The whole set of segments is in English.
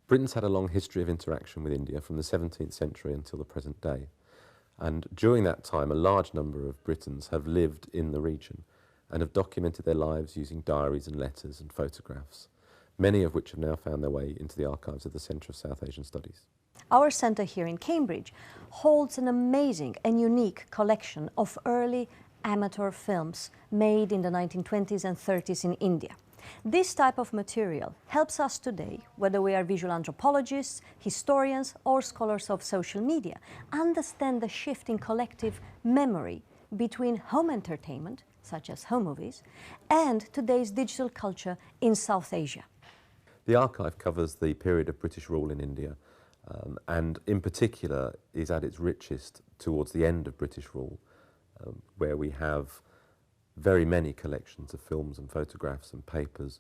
Britain's had a long history of interaction with India from the 17th century until the present day. And during that time, a large number of Britons have lived in the region and have documented their lives using diaries and letters and photographs, many of which have now found their way into the archives of the Centre of South Asian Studies. Our centre here in Cambridge holds an amazing and unique collection of early amateur films made in the 1920s and 30s in India. This type of material helps us today, whether we are visual anthropologists, historians or scholars of social media, understand the shift in collective memory between home entertainment, such as home movies, and today's digital culture in South Asia. The archive covers the period of British rule in India, and in particular is at its richest towards the end of British rule, where we have very many collections of films and photographs and papers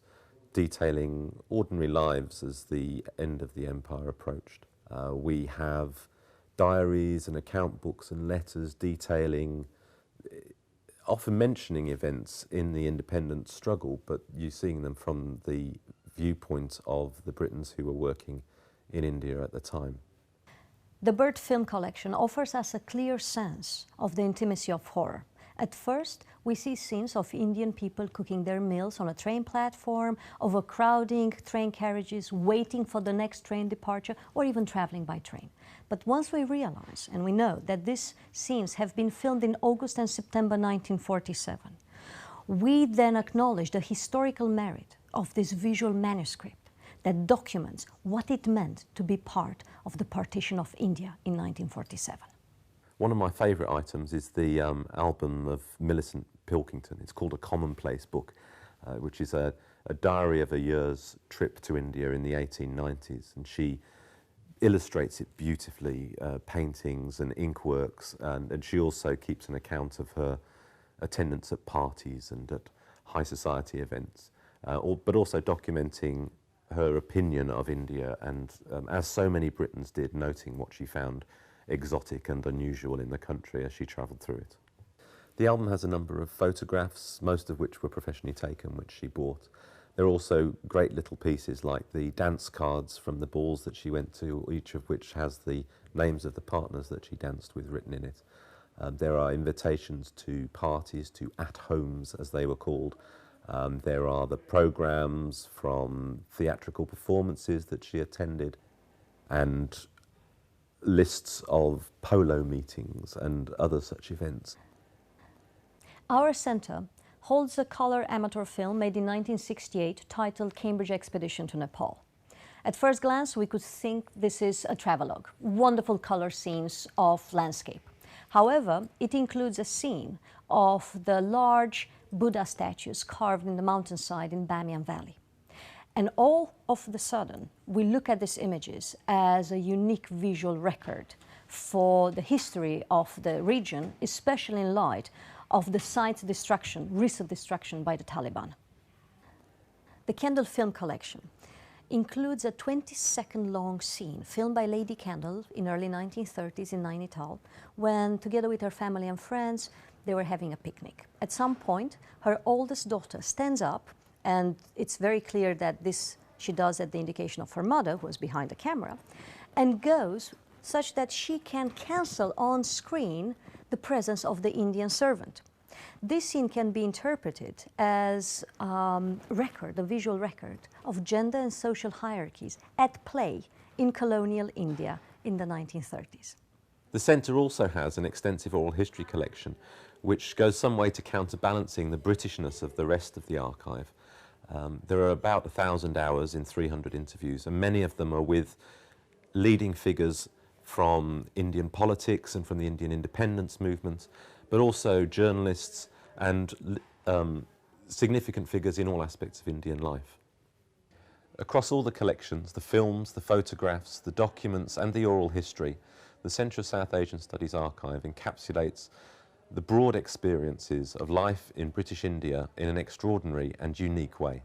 detailing ordinary lives as the end of the empire approached. We have diaries and account books and letters detailing, often mentioning events in the independence struggle, but you're seeing them from the viewpoint of the Britons who were working in India at the time. The Burt film collection offers us a clear sense of the intimacy of horror. At first, we see scenes of Indian people cooking their meals on a train platform, overcrowding train carriages, waiting for the next train departure, or even traveling by train. But once we realize, and we know, that these scenes have been filmed in August and September 1947, we then acknowledge the historical merit of this visual manuscript that documents what it meant to be part of the partition of India in 1947. One of my favourite items is the album of Millicent Pilkington. It's called A Commonplace Book, which is a diary of a year's trip to India in the 1890s. And she illustrates it beautifully, paintings and ink works, and she also keeps an account of her attendance at parties and at high society events, but also documenting her opinion of India and, as so many Britons did, noting what she found exotic and unusual in the country as she travelled through it. The album has a number of photographs, most of which were professionally taken, which she bought. There are also great little pieces like the dance cards from the balls that she went to, each of which has the names of the partners that she danced with written in it. There are invitations to parties, to at-homes as they were called. There are the programmes from theatrical performances that she attended, and lists of polo meetings and other such events. Our centre holds a colour amateur film made in 1968 titled Cambridge Expedition to Nepal. At first glance, we could think this is a travelogue, wonderful colour scenes of landscape. However, it includes a scene of the large Buddha statues carved in the mountainside in Bamiyan Valley. And all of a sudden, we look at these images as a unique visual record for the history of the region, especially in light of the site's destruction, recent destruction by the Taliban. The Kendall Film Collection includes a 20-second long scene filmed by Lady Kendall in early 1930s in Nainital, when, together with her family and friends, they were having a picnic. At some point, her oldest daughter stands up, and it's very clear that this she does at the indication of her mother, who was behind the camera, and goes such that she can cancel on screen the presence of the Indian servant. This scene can be interpreted as a visual record of gender and social hierarchies at play in colonial India in the 1930s. The centre also has an extensive oral history collection, which goes some way to counterbalancing the Britishness of the rest of the archive. There are about 1,000 hours in 300 interviews, and many of them are with leading figures from Indian politics and from the Indian independence movement, but also journalists and significant figures in all aspects of Indian life. Across all the collections, the films, the photographs, the documents and the oral history, the Centre of South Asian Studies archive encapsulates the broad experiences of life in British India in an extraordinary and unique way.